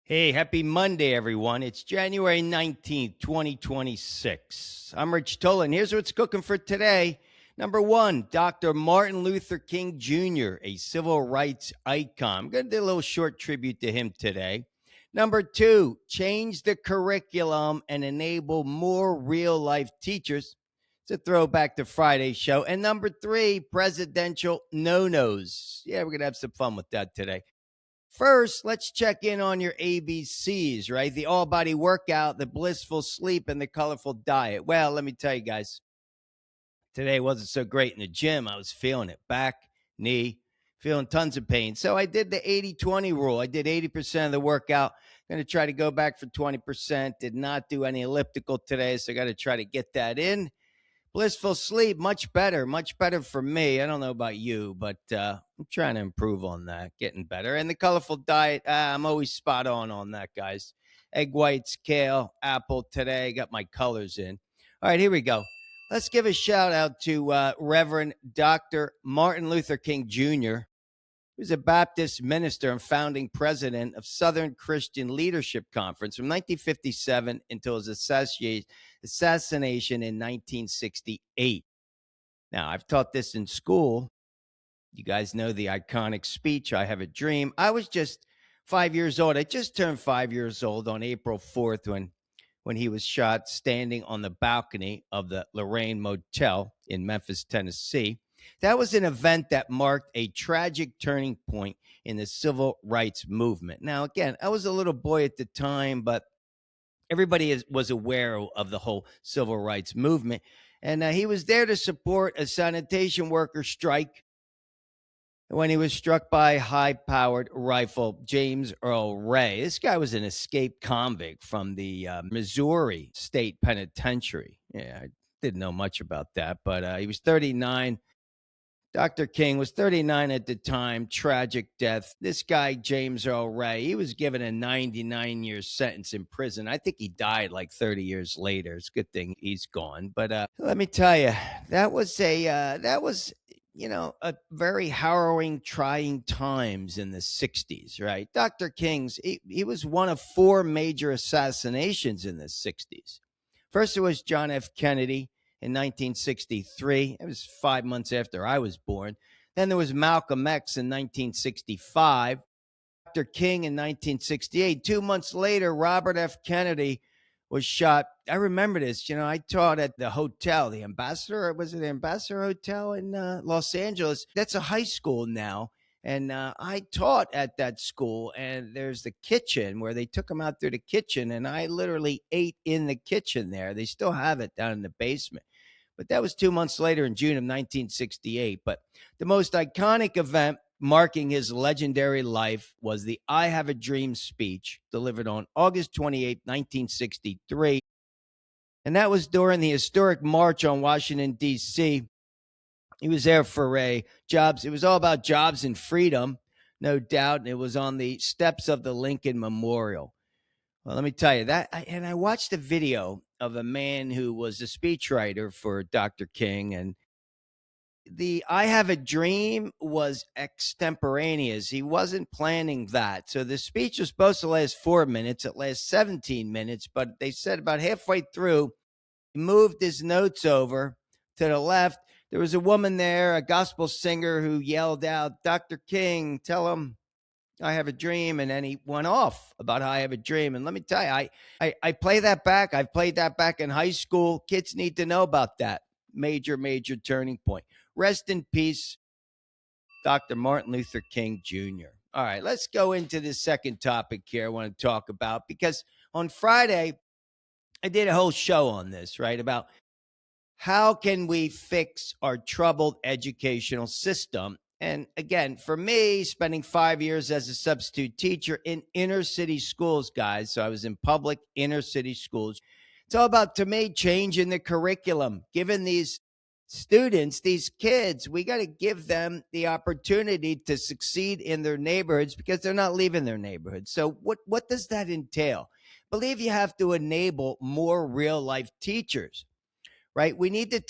Hey, happy Monday, everyone. It's January 19th, 2026. I'm Rich Tola, and here's what's cooking for today. Number one, Dr. Martin Luther King Jr., a civil rights icon. I'm going to do a little short tribute to him today. Number two, change the curriculum and enable more real life teachers. It's a throwback to Friday's show. And number three, presidential no-nos. Yeah, we're going to have some fun with that today. First, let's check in on your ABCs, right? The all body workout, the blissful sleep, and the colorful diet. Well, let me tell you guys, today wasn't so great in the gym. I was feeling it back, knee, feeling tons of pain. So I did the 80-20 rule. I did 80% of the workout. I'm going to try to go back for 20%. Did not do any elliptical today, so I got to try to get that in. Blissful sleep, much better for me. I don't know about you, but I'm trying to improve on that, getting better. And the colorful diet, I'm always spot on that, guys. Egg whites, kale, apple today. Got my colors in. All right, here we go. Let's give a shout out to Reverend Dr. Martin Luther King Jr., he was a Baptist minister and founding president of Southern Christian Leadership Conference from 1957 until his assassination in 1968. Now, I've taught this in school. You guys know the iconic speech, I Have a Dream. I was just 5 years old. I just turned 5 years old on April 4th when he was shot standing on the balcony of the Lorraine Motel in Memphis, Tennessee. That was an event that marked a tragic turning point in the civil rights movement. Now, again, I was a little boy at the time, but everybody was aware of the whole civil rights movement. And he was there to support a sanitation worker strike when he was struck by high-powered rifle James Earl Ray. This guy was an escaped convict from the Missouri State Penitentiary. Yeah, I didn't know much about that, but he was 39. Dr. King was 39 at the time, tragic death. This guy, James Earl Ray, he was given a 99-year sentence in prison. I think he died like 30 years later. It's a good thing he's gone. But let me tell you, that was a very harrowing, trying times in the 60s, right? Dr. King's, he was one of four major assassinations in the 60s. First, it was John F. Kennedy in 1963. It was 5 months after I was born. Then there was Malcolm X in 1965. Dr. King in 1968. 2 months later, Robert F. Kennedy was shot. I remember this. I taught at the hotel, the Ambassador. Was it the Ambassador Hotel in Los Angeles? That's a high school now. And I taught at that school, and there's the kitchen where they took him out through the kitchen, and I literally ate in the kitchen there. They still have it down in the basement. But that was 2 months later in June of 1968. But the most iconic event marking his legendary life was the I Have a Dream speech delivered on August 28, 1963. And that was during the historic March on Washington, D.C. He was there for jobs. It was all about jobs and freedom, no doubt. And it was on the steps of the Lincoln Memorial. Well, let me tell you that. I watched a video of a man who was a speechwriter for Dr. King, and the I Have a Dream was extemporaneous. He wasn't planning that. So the speech was supposed to last 4 minutes. It lasted 17 minutes, but they said about halfway through, he moved his notes over to the left. There was a woman there, a gospel singer, who yelled out, "Dr. King, tell him I have a dream." And then he went off about how I have a dream. And let me tell you, I play that back. I've played that back in high school. Kids need to know about that. Major turning point. Rest in peace, Dr. Martin Luther King Jr. All right, let's go into the second topic here I want to talk about, because on Friday, I did a whole show on this, right, about how can we fix our troubled educational system. And again, for me, spending 5 years as a substitute teacher in inner city schools, guys, so I was in public inner city schools. It's all about, to me, changing the curriculum, giving these students, these kids, we got to give them the opportunity to succeed in their neighborhoods, because they're not leaving their neighborhoods. So what does that entail? I believe you have to enable more real life teachers, right? We need to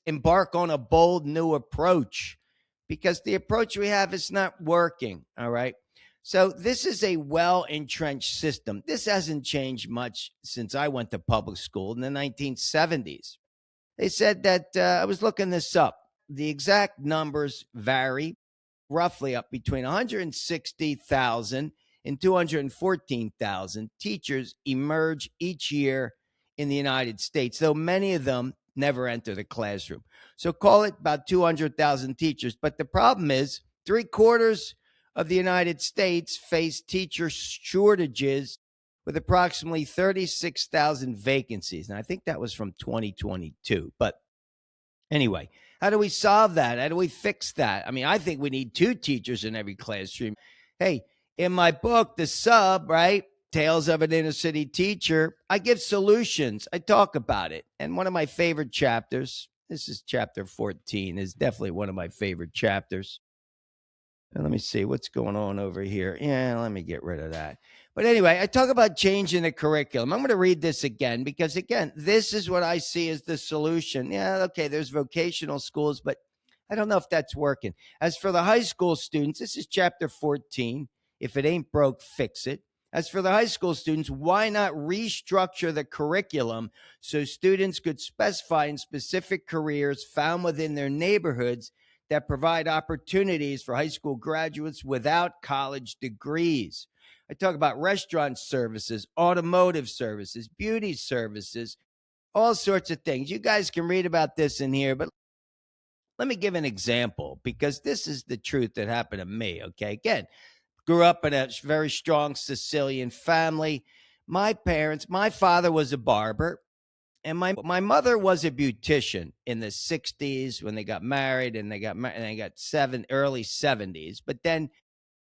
embark on a bold new approach, because the approach we have is not working. All right. So this is a well entrenched system. This hasn't changed much since I went to public school in the 1970s. They said that I was looking this up. The exact numbers vary, roughly up between 160,000 and 214,000 teachers emerge each year in the United States, though many of them never enter the classroom. So call it about 200,000 teachers. But the problem is, three-quarters of the United States face teacher shortages with approximately 36,000 vacancies. And I think that was from 2022. But anyway, how do we solve that? How do we fix that? I mean, I think we need two teachers in every classroom. Hey, in my book, The Sub, right? Tales of an Inner City Teacher, I give solutions. I talk about it. And one of my favorite chapters, this is chapter 14, is definitely one of my favorite chapters. And let me see what's going on over here. Yeah, let me get rid of that. But anyway, I talk about changing the curriculum. I'm going to read this again because, again, this is what I see as the solution. Yeah, okay, there's vocational schools, but I don't know if that's working. As for the high school students, this is chapter 14. If it ain't broke, fix it. As for the high school students, why not restructure the curriculum so students could specify in specific careers found within their neighborhoods that provide opportunities for high school graduates without college degrees? I talk about restaurant services, automotive services, beauty services, all sorts of things. You guys can read about this in here, but let me give an example because this is the truth that happened to me. Okay. Again, grew up in a very strong Sicilian family. My father was a barber. And my mother was a beautician in the 60s when they got married, and they got early 70s. But then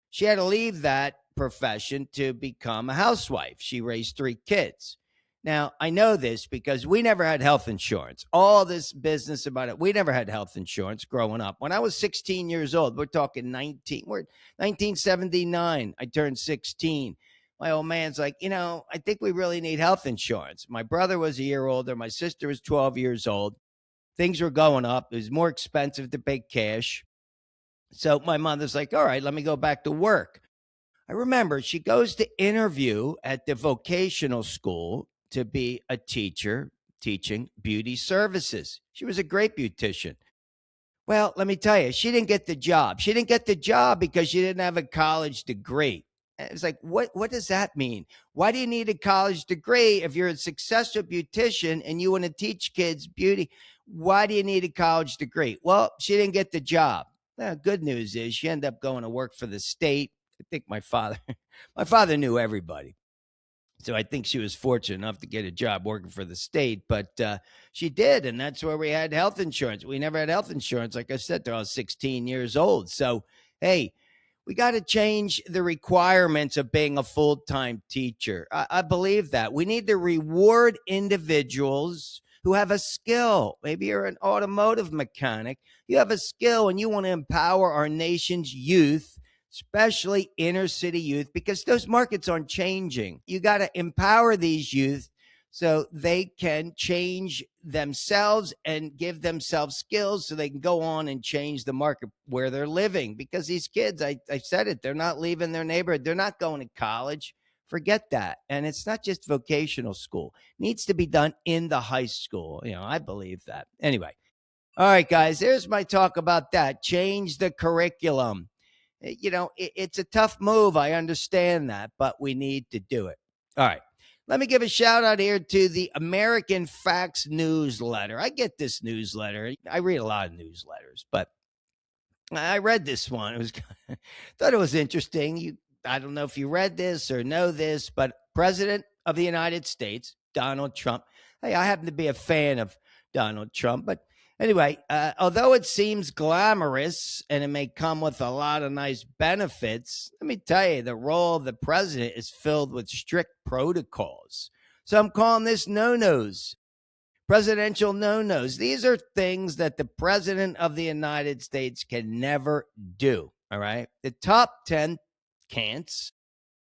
she had to leave that profession to become a housewife. She raised three kids. Now, I know this because we never had health insurance. All this business about it, we never had health insurance growing up. When I was 16 years old, we're 1979, I turned 16. My old man's like, I think we really need health insurance. My brother was a year older. My sister was 12 years old. Things were going up. It was more expensive to pay cash. So my mother's like, all right, let me go back to work. I remember she goes to interview at the vocational school to be a teacher teaching beauty services. She was a great beautician. Well, let me tell you, she didn't get the job. She didn't get the job because she didn't have a college degree. It's like, what does that mean? Why do you need a college degree if you're a successful beautician and you want to teach kids beauty? Why do you need a college degree? Well, she didn't get the job. Good news is she ended up going to work for the state. I think my father knew everybody. So I think she was fortunate enough to get a job working for the state, but she did. And that's where we had health insurance. We never had health insurance, like I said, till I was 16 years old. So, hey, we got to change the requirements of being a full-time teacher. I believe that. We need to reward individuals who have a skill. Maybe you're an automotive mechanic. You have a skill and you want to empower our nation's youth, especially inner city youth, because those markets aren't changing. You got to empower these youth so they can change themselves and give themselves skills so they can go on and change the market where they're living. Because these kids, I said it, they're not leaving their neighborhood. They're not going to college. Forget that. And it's not just vocational school. It needs to be done in the high school. I believe that. Anyway. All right, guys, here's my talk about that. Change the curriculum. It's a tough move. I understand that, but we need to do it. All right. Let me give a shout out here to the American Facts newsletter. I get this newsletter. I read a lot of newsletters, but I read this one. It was thought it was interesting. I don't know if you read this or know this, but President of the United States, Donald Trump. Hey, I happen to be a fan of Donald Trump, but anyway, although it seems glamorous and it may come with a lot of nice benefits, let me tell you, the role of the president is filled with strict protocols. So I'm calling this no-nos, presidential no-nos. These are things that the president of the United States can never do, all right? The top 10 can'ts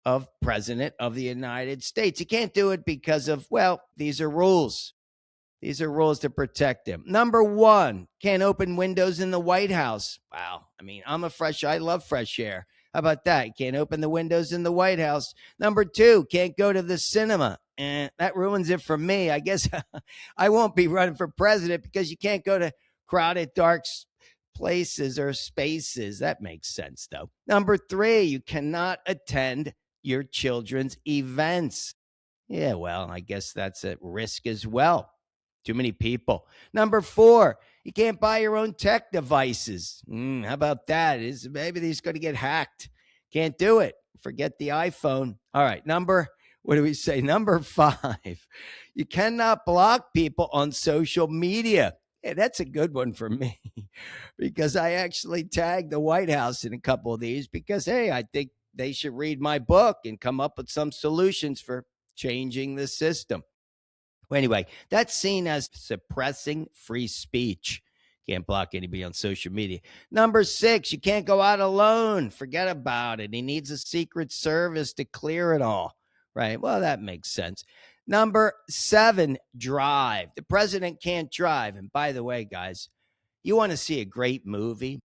of president of the United States. He can't do it because of, well, these are rules. These are rules to protect him. Number one, can't open windows in the White House. Wow. I mean, I love fresh air. How about that? You can't open the windows in the White House. Number two, can't go to the cinema. And that ruins it for me. I guess I won't be running for president because you can't go to crowded, dark places or spaces. That makes sense, though. Number three, you cannot attend your children's events. Yeah, well, I guess that's at risk as well. Too many people. Number four, you can't buy your own tech devices. How about that? Maybe these going to get hacked. Can't do it. Forget the iPhone. All right, what do we say? Number five, you cannot block people on social media. Yeah, that's a good one for me because I actually tagged the White House in a couple of these because, hey, I think they should read my book and come up with some solutions for changing the system. Well, anyway, that's seen as suppressing free speech. Can't block anybody on social media. Number six, you can't go out alone. Forget about it. He needs a secret service to clear it all. Right. Well, that makes sense. Number seven, drive. The president can't drive. And by the way, guys, you want to see a great movie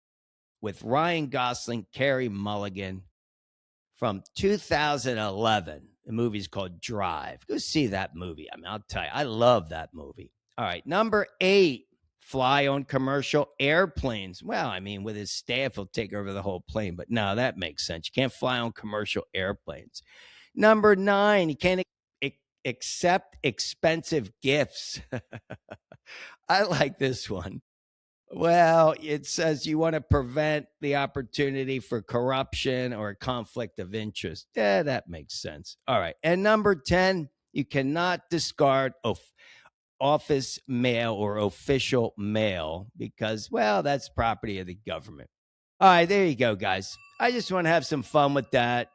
with Ryan Gosling, Carey Mulligan from 2011. The movie's called Drive. Go see that movie. I mean, I'll tell you, I love that movie. All right. Number eight, fly on commercial airplanes. Well, I mean, with his staff, he'll take over the whole plane, but no, that makes sense. You can't fly on commercial airplanes. Number nine, you can't accept expensive gifts. I like this one. Well, it says you want to prevent the opportunity for corruption or a conflict of interest. Yeah, that makes sense. All right. And number 10, you cannot discard office mail or official mail because, well, that's property of the government. All right. There you go, guys. I just want to have some fun with that.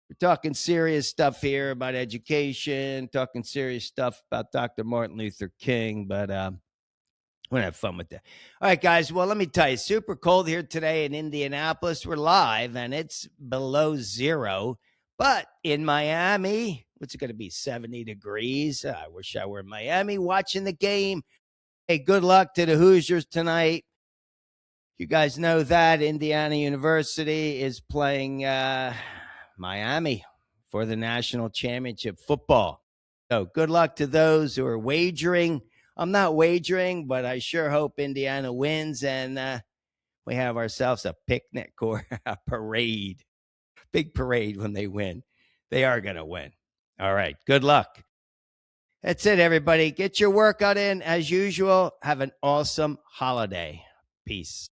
We're talking serious stuff here about education, talking serious stuff about Dr. Martin Luther King, but we're going to have fun with that. All right, guys. Well, let me tell you, super cold here today in Indianapolis. We're live and it's below zero. But in Miami, what's it going to be? 70 degrees. I wish I were in Miami watching the game. Hey, good luck to the Hoosiers tonight. You guys know that Indiana University is playing Miami for the national championship football. So good luck to those who are wagering. I'm not wagering, but I sure hope Indiana wins and we have ourselves a picnic or a parade. Big parade when they win. They are going to win. All right. Good luck. That's it, everybody. Get your workout in as usual. Have an awesome holiday. Peace.